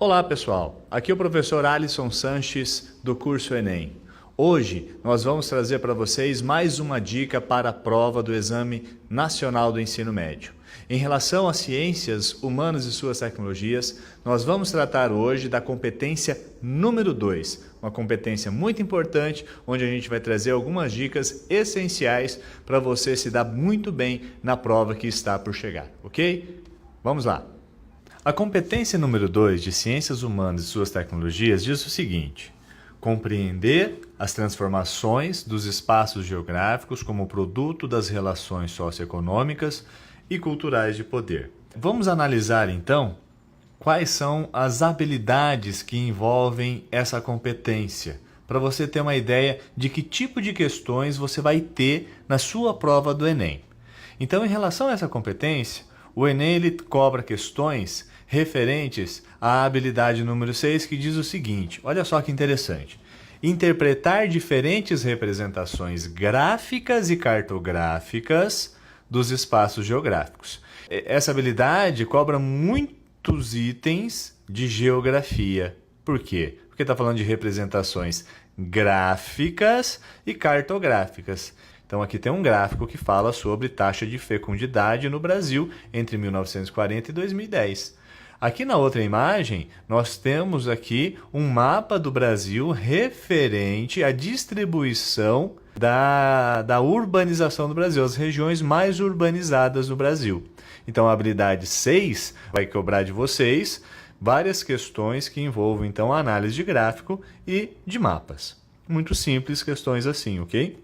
Olá pessoal, aqui é o professor Alisson Sanches do curso Enem. Hoje nós vamos trazer para vocês mais uma dica para a prova do Exame Nacional do Ensino Médio. Em relação às ciências humanas e suas tecnologias, nós vamos tratar hoje da competência número 2, uma competência muito importante, onde a gente vai trazer algumas dicas essenciais para você se dar muito bem na prova que está por chegar, ok? Vamos lá! A competência número 2 de Ciências Humanas e Suas Tecnologias diz o seguinte: compreender as transformações dos espaços geográficos como produto das relações socioeconômicas e culturais de poder. Vamos analisar então quais são as habilidades que envolvem essa competência, para você ter uma ideia de que tipo de questões você vai ter na sua prova do Enem. Então, em relação a essa competência, o Enem ele cobra questões referentes à habilidade número 6, que diz o seguinte: olha só que interessante. Interpretar diferentes representações gráficas e cartográficas dos espaços geográficos. Essa habilidade cobra muitos itens de geografia. Por quê? Porque está falando de representações gráficas e cartográficas. Então aqui tem um gráfico que fala sobre taxa de fecundidade no Brasil entre 1940 e 2010. Aqui na outra imagem, nós temos aqui um mapa do Brasil referente à distribuição da urbanização do Brasil, as regiões mais urbanizadas do Brasil. Então a habilidade 6 vai cobrar de vocês várias questões que envolvem então a análise de gráfico e de mapas. Muito simples, questões assim, ok?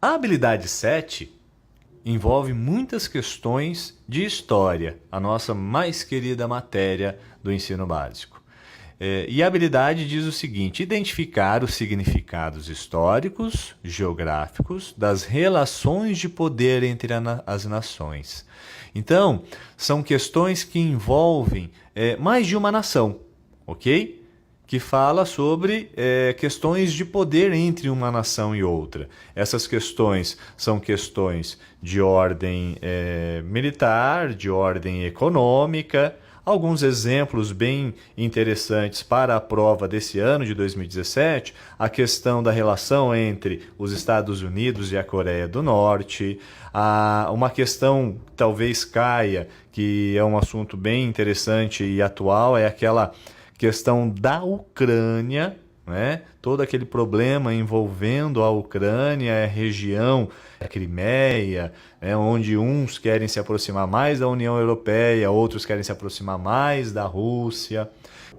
A habilidade 7 envolve muitas questões de história, a nossa mais querida matéria do ensino básico. E a habilidade diz o seguinte: identificar os significados históricos, geográficos, das relações de poder entre as nações. Então, são questões que envolvem mais de uma nação, ok? Que fala sobre questões de poder entre uma nação e outra. Essas questões são questões de ordem militar, de ordem econômica. Alguns exemplos bem interessantes para a prova desse ano de 2017, a questão da relação entre os Estados Unidos e a Coreia do Norte, uma questão que talvez caia, que é um assunto bem interessante e atual, é aquela questão da Ucrânia, né? Todo aquele problema envolvendo a Ucrânia, a região da Crimeia, onde uns querem se aproximar mais da União Europeia, outros querem se aproximar mais da Rússia.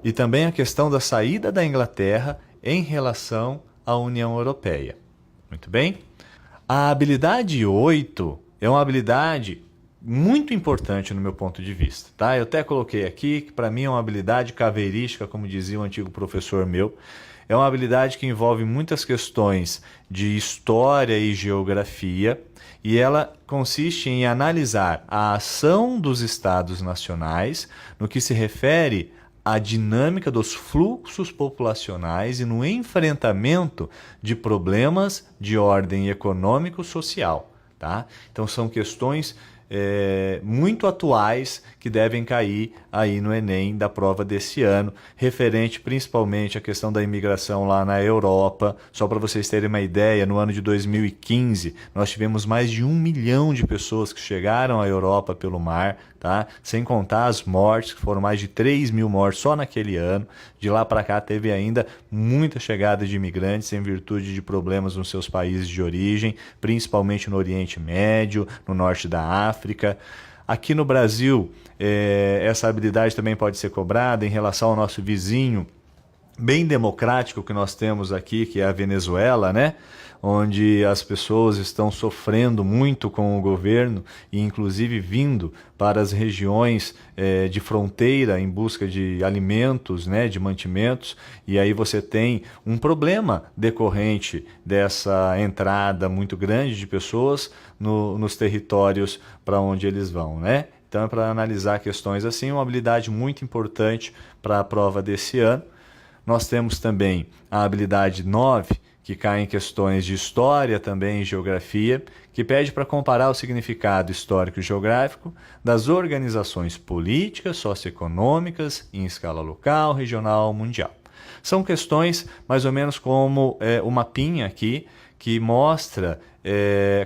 E também a questão da saída da Inglaterra em relação à União Europeia. Muito bem? A habilidade 8 é uma habilidade muito importante no meu ponto de vista, tá? Eu até coloquei aqui que para mim é uma habilidade caveirística, como dizia um antigo professor meu. É uma habilidade que envolve muitas questões de história e geografia, e ela consiste em analisar a ação dos estados nacionais no que se refere à dinâmica dos fluxos populacionais e no enfrentamento de problemas de ordem econômico-social, tá? Então são questões muito atuais que devem cair aí no Enem da prova desse ano, referente principalmente à questão da imigração lá na Europa. Só para vocês terem uma ideia, no ano de 2015 nós tivemos mais de 1 milhão de pessoas que chegaram à Europa pelo mar, tá? Sem contar as mortes, que foram mais de 3 mil mortes só naquele ano. De lá para cá teve ainda muita chegada de imigrantes em virtude de problemas nos seus países de origem, principalmente no Oriente Médio, no norte da África. Aqui no Brasil, essa habilidade também pode ser cobrada em relação ao nosso vizinho bem democrático que nós temos aqui, que é a Venezuela, né? Onde as pessoas estão sofrendo muito com o governo e inclusive vindo para as regiões de fronteira em busca de alimentos, né, de mantimentos, e aí você tem um problema decorrente dessa entrada muito grande de pessoas nos territórios para onde eles vão, né? Então é para analisar questões assim, uma habilidade muito importante para a prova desse ano. Nós temos também a habilidade 9, que cai em questões de história também e geografia, que pede para comparar o significado histórico e geográfico das organizações políticas, socioeconômicas em escala local, regional, mundial. São questões mais ou menos como o mapinha aqui, que mostra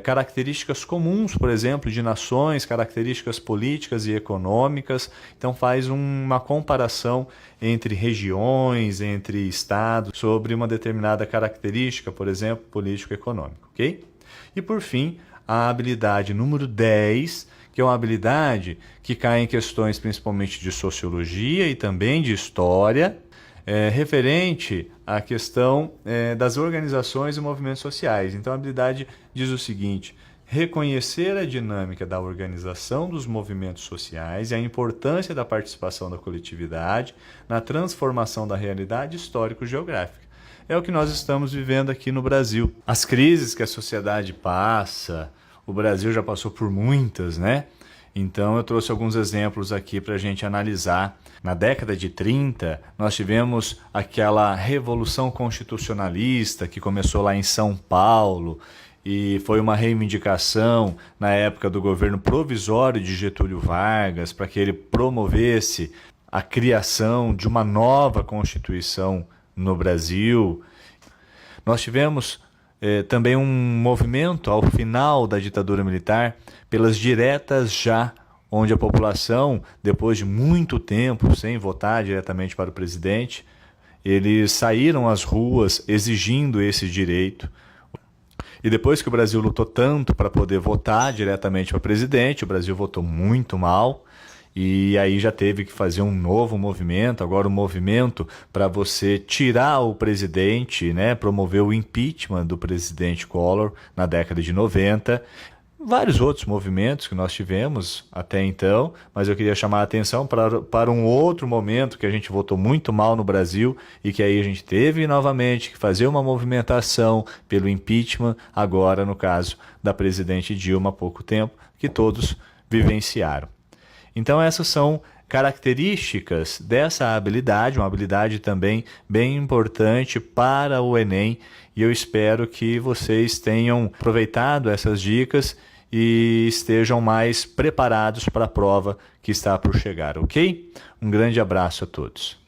características comuns, por exemplo, de nações, características políticas e econômicas. Então faz uma comparação entre regiões, entre estados, sobre uma determinada característica, por exemplo, político-econômico, ok? E por fim, a habilidade número 10, que é uma habilidade que cai em questões principalmente de sociologia e também de história, referente à questão das organizações e movimentos sociais. Então a habilidade diz o seguinte: reconhecer a dinâmica da organização dos movimentos sociais e a importância da participação da coletividade na transformação da realidade histórico-geográfica. É o que nós estamos vivendo aqui no Brasil. As crises que a sociedade passa, o Brasil já passou por muitas, né? Então eu trouxe alguns exemplos aqui para a gente analisar. Na década de 30, nós tivemos aquela revolução constitucionalista que começou lá em São Paulo e foi uma reivindicação na época do governo provisório de Getúlio Vargas para que ele promovesse a criação de uma nova Constituição no Brasil. Nós tivemos também um movimento ao final da ditadura militar pelas diretas já, onde a população, depois de muito tempo sem votar diretamente para o presidente, eles saíram às ruas exigindo esse direito. E depois que o Brasil lutou tanto para poder votar diretamente para o presidente, o Brasil votou muito mal, e aí já teve que fazer um novo movimento, agora um movimento para você tirar o presidente, né, promover o impeachment do presidente Collor na década de 90. Vários outros movimentos que nós tivemos até então, mas eu queria chamar a atenção para um outro momento que a gente votou muito mal no Brasil e que aí a gente teve novamente que fazer uma movimentação pelo impeachment, agora no caso da presidente Dilma há pouco tempo, que todos vivenciaram. Então essas são características dessa habilidade, uma habilidade também bem importante para o Enem, e eu espero que vocês tenham aproveitado essas dicas e estejam mais preparados para a prova que está por chegar, ok? Um grande abraço a todos.